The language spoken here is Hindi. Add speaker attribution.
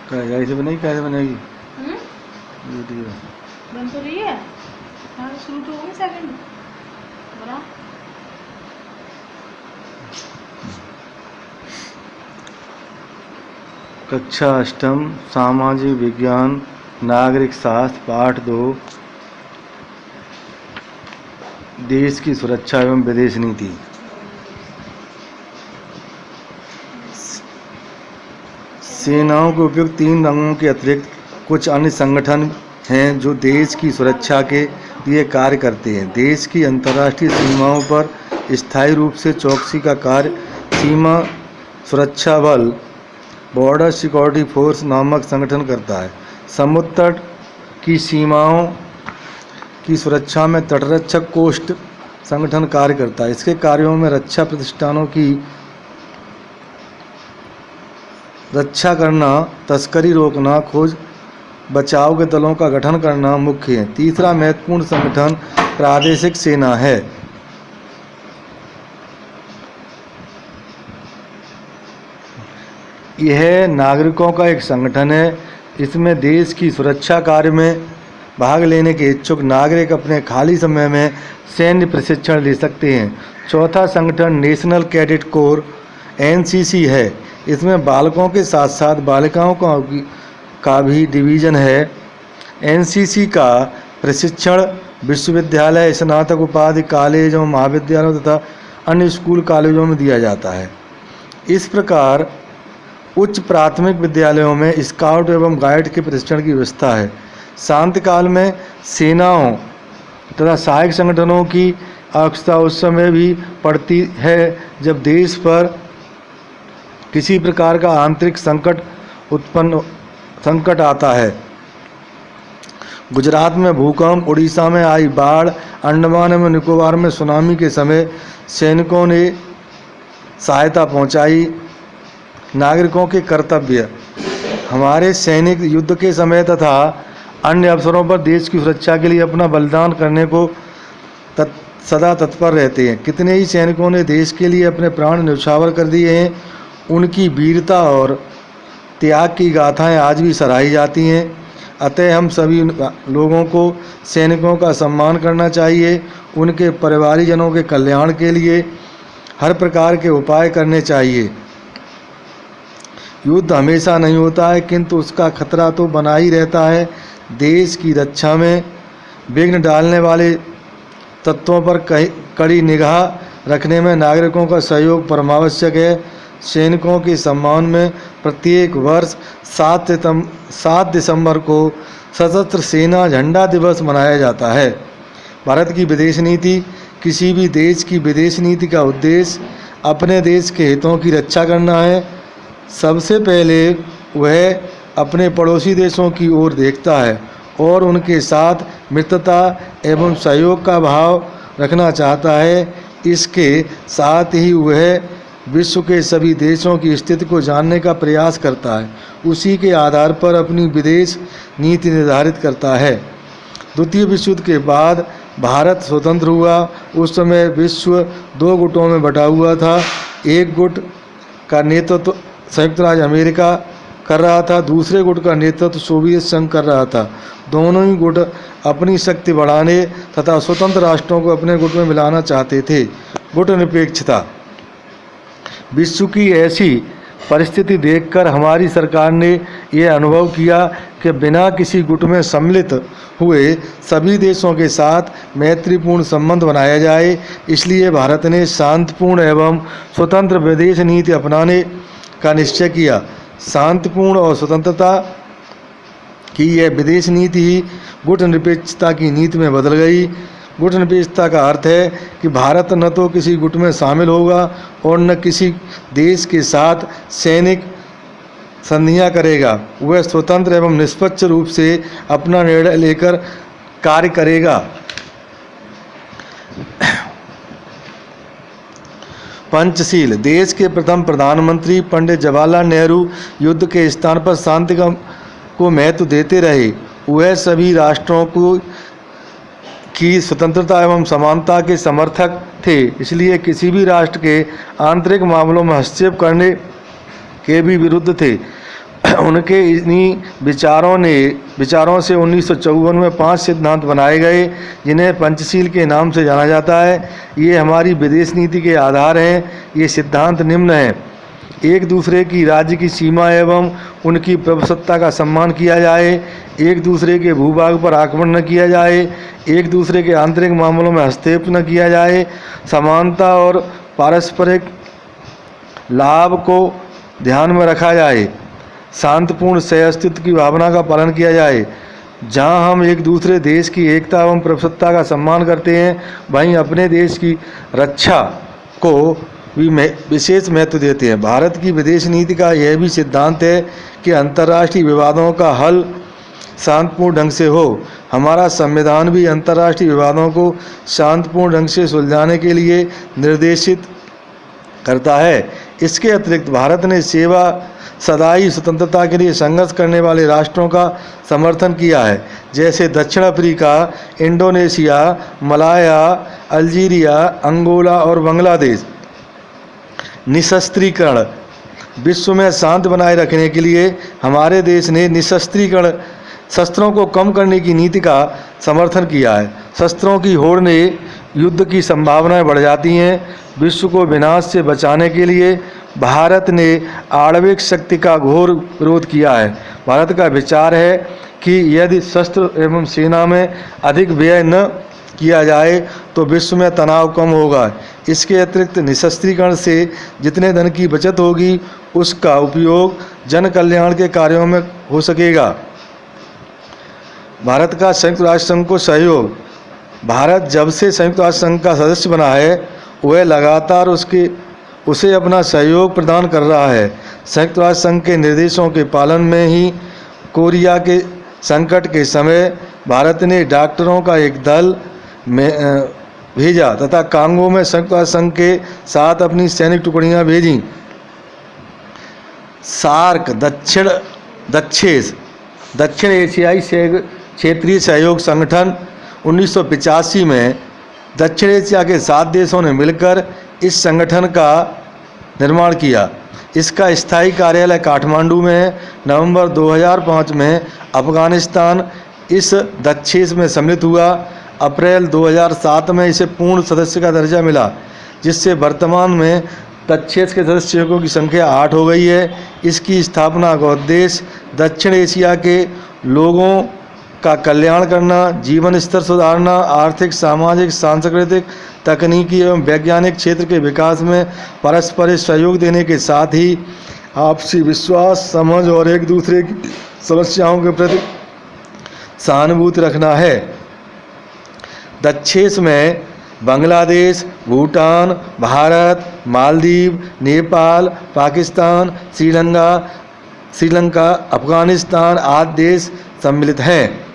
Speaker 1: ऐसे बनाई, कैसे बनेगी वीडियो?
Speaker 2: बन तो रही है। हाँ शुरू तो होगी सेकंड बना।
Speaker 1: कक्षा अष्टम सामाजिक विज्ञान नागरिक शास्त्र पाठ 2 देश की सुरक्षा एवं विदेश नीति। सेनाओं के उपयुक्त 3 रंगों के अतिरिक्त कुछ अन्य संगठन हैं जो देश की सुरक्षा के लिए कार्य करते हैं। देश की अंतर्राष्ट्रीय सीमाओं पर स्थायी रूप से चौकसी का कार्य सीमा सुरक्षा बल बॉर्डर सिक्योरिटी फोर्स नामक संगठन करता है। समुद्र तट की सीमाओं की सुरक्षा में तटरक्षक कोस्ट संगठन कार्य करता है। इसके कार्यों में रक्षा प्रतिष्ठानों की रक्षा करना, तस्करी रोकना, खोज बचाव के दलों का गठन करना मुख्य है। तीसरा महत्वपूर्ण संगठन प्रादेशिक सेना है। यह नागरिकों का एक संगठन है। इसमें देश की सुरक्षा कार्य में भाग लेने के इच्छुक नागरिक अपने खाली समय में सैन्य प्रशिक्षण ले सकते हैं। चौथा संगठन नेशनल कैडेट कोर एनसीसी है। इसमें बालकों के साथ साथ बालिकाओं का भी डिवीज़न है। एनसीसी का प्रशिक्षण विश्वविद्यालय, स्नातक उपाधि कॉलेज एवं महाविद्यालयों तथा अन्य स्कूल कॉलेजों में दिया जाता है। इस प्रकार उच्च प्राथमिक विद्यालयों में स्काउट एवं गाइड के प्रशिक्षण की व्यवस्था है। शांति काल में सेनाओं तथा सहायक संगठनों की आवश्यकता उस समय भी पड़ती है जब देश पर किसी प्रकार का आंतरिक संकट आता है। गुजरात में भूकंप, उड़ीसा में आई बाढ़, अंडमान एवं निकोबार में सुनामी के समय सैनिकों ने सहायता पहुंचाई। नागरिकों के कर्तव्य। हमारे सैनिक युद्ध के समय तथा अन्य अवसरों पर देश की सुरक्षा के लिए अपना बलिदान करने को सदा तत्पर रहते हैं। कितने ही सैनिकों ने देश के लिए अपने प्राण न्यौछावर कर दिए हैं। उनकी वीरता और त्याग की गाथाएं आज भी सराही जाती हैं। अतः हम सभी लोगों को सैनिकों का सम्मान करना चाहिए। उनके परिवारजनों के कल्याण के लिए हर प्रकार के उपाय करने चाहिए। युद्ध हमेशा नहीं होता है, किंतु उसका खतरा तो बना ही रहता है। देश की रक्षा में विघ्न डालने वाले तत्वों पर कड़ी निगाह रखने में नागरिकों का सहयोग परमावश्यक है। सैनिकों के सम्मान में प्रत्येक वर्ष 7 दिसंबर को सशस्त्र सेना झंडा दिवस मनाया जाता है। भारत की विदेश नीति। किसी भी देश की विदेश नीति का उद्देश्य अपने देश के हितों की रक्षा करना है। सबसे पहले वह अपने पड़ोसी देशों की ओर देखता है और उनके साथ मित्रता एवं सहयोग का भाव रखना चाहता है। इसके साथ ही वह विश्व के सभी देशों की स्थिति को जानने का प्रयास करता है। उसी के आधार पर अपनी विदेश नीति निर्धारित करता है। द्वितीय विश्व युद्ध के बाद भारत स्वतंत्र हुआ। उस समय विश्व 2 गुटों में बटा हुआ था। एक गुट का नेतृत्व संयुक्त राज्य अमेरिका कर रहा था, दूसरे गुट का नेतृत्व सोवियत संघ कर रहा था। दोनों ही गुट अपनी शक्ति बढ़ाने तथा स्वतंत्र राष्ट्रों को अपने गुट में मिलाना चाहते थे। गुट निरपेक्षता। विश्व की ऐसी परिस्थिति देखकर हमारी सरकार ने यह अनुभव किया कि बिना किसी गुट में सम्मिलित हुए सभी देशों के साथ मैत्रीपूर्ण संबंध बनाया जाए। इसलिए भारत ने शांतिपूर्ण एवं स्वतंत्र विदेश नीति अपनाने का निश्चय किया। शांतिपूर्ण और स्वतंत्रता की यह विदेश नीति ही गुट निरपेक्षता की नीति में बदल गई। गुट निरपेक्षता का अर्थ है कि भारत न तो किसी गुट में शामिल होगा और न किसी देश के साथ सैनिक संधियां करेगा। वह स्वतंत्र एवं निष्पक्ष रूप से अपना निर्णय लेकर कार्य करेगा। पंचशील। देश के प्रथम प्रधानमंत्री पंडित जवाहरलाल नेहरू युद्ध के स्थान पर शांति को महत्व देते रहे। वह सभी राष्ट्रों की स्वतंत्रता एवं समानता के समर्थक थे। इसलिए किसी भी राष्ट्र के आंतरिक मामलों में हस्तक्षेप करने के भी विरुद्ध थे। उनके इन्हीं विचारों से 1954 में 5 सिद्धांत बनाए गए, जिन्हें पंचशील के नाम से जाना जाता है। ये हमारी विदेश नीति के आधार हैं। ये सिद्धांत निम्न हैं: एक दूसरे की राज्य की सीमा एवं उनकी प्रभुसत्ता का सम्मान किया जाए, एक दूसरे के भूभाग पर आक्रमण न किया जाए, एक दूसरे के आंतरिक मामलों में हस्तक्षेप न किया जाए, समानता और पारस्परिक लाभ को ध्यान में रखा जाए, शांतिपूर्ण सहअस्तित्व की भावना का पालन किया जाए। जहां हम एक दूसरे देश की एकता एवं प्रभुसत्ता का सम्मान करते हैं, वहीं अपने देश की रक्षा को भी विशेष महत्व देते हैं। भारत की विदेश नीति का यह भी सिद्धांत है कि अंतर्राष्ट्रीय विवादों का हल शांतिपूर्ण ढंग से हो। हमारा संविधान भी अंतर्राष्ट्रीय विवादों को शांतिपूर्ण ढंग से सुलझाने के लिए निर्देशित करता है। इसके अतिरिक्त भारत ने सदाई स्वतंत्रता के लिए संघर्ष करने वाले राष्ट्रों का समर्थन किया है, जैसे दक्षिण Africa, Indonesia, Malaya, Algeria, Angola और बांग्लादेश। निशस्त्रीकरण: विश्व में शांति बनाए रखने के लिए हमारे देश ने निशस्त्रीकरण, शस्त्रों को कम करने की नीति का समर्थन किया है। शस्त्रों की होड़ ने युद्ध की संभावनाएं बढ़ जाती हैं। विश्व को विनाश से बचाने के लिए भारत ने आणविक शक्ति का घोर विरोध किया है। भारत का विचार है कि यदि शस्त्र एवं सेना में अधिक व्यय न किया जाए तो विश्व में तनाव कम होगा। इसके अतिरिक्त निशस्त्रीकरण से जितने धन की बचत होगी, उसका उपयोग जन कल्याण के कार्यों में हो सकेगा। भारत का संयुक्त राष्ट्र संघ को सहयोग: भारत जब से संयुक्त राष्ट्र संघ का सदस्य बना है, वह लगातार उसे अपना सहयोग प्रदान कर रहा है। संयुक्त राष्ट्र संघ के निर्देशों के पालन में ही कोरिया के संकट के समय भारत ने डॉक्टरों का एक दल भेजा तथा कांगो में संयुक्त राष्ट्र संघ के साथ अपनी सैनिक टुकड़ियां भेजीं। सार्क दक्षिण एशियाई क्षेत्रीय सहयोग संगठन 1985 में दक्षिण एशिया के 7 देशों ने मिलकर इस संगठन का निर्माण किया। इसका स्थायी कार्यालय काठमांडू में है। नवंबर 2005 में अफगानिस्तान इस दक्षेश में सम्मिलित हुआ। अप्रैल 2007 में इसे पूर्ण सदस्य का दर्जा मिला, जिससे वर्तमान में दक्षेश के सदस्यों की संख्या 8 हो गई है। इसकी स्थापना का उद्देश्य दक्षिण एशिया के लोगों का कल्याण करना, जीवन स्तर सुधारना, आर्थिक, सामाजिक, सांस्कृतिक, तकनीकी एवं वैज्ञानिक क्षेत्र के विकास में परस्पर सहयोग देने के साथ ही आपसी विश्वास, समझ और एक दूसरे की समस्याओं के प्रति सहानुभूति रखना है। दक्षेश में बांग्लादेश, भूटान, भारत, मालदीव, नेपाल, पाकिस्तान, श्रीलंका, अफगानिस्तान आदि देश सम्मिलित हैं।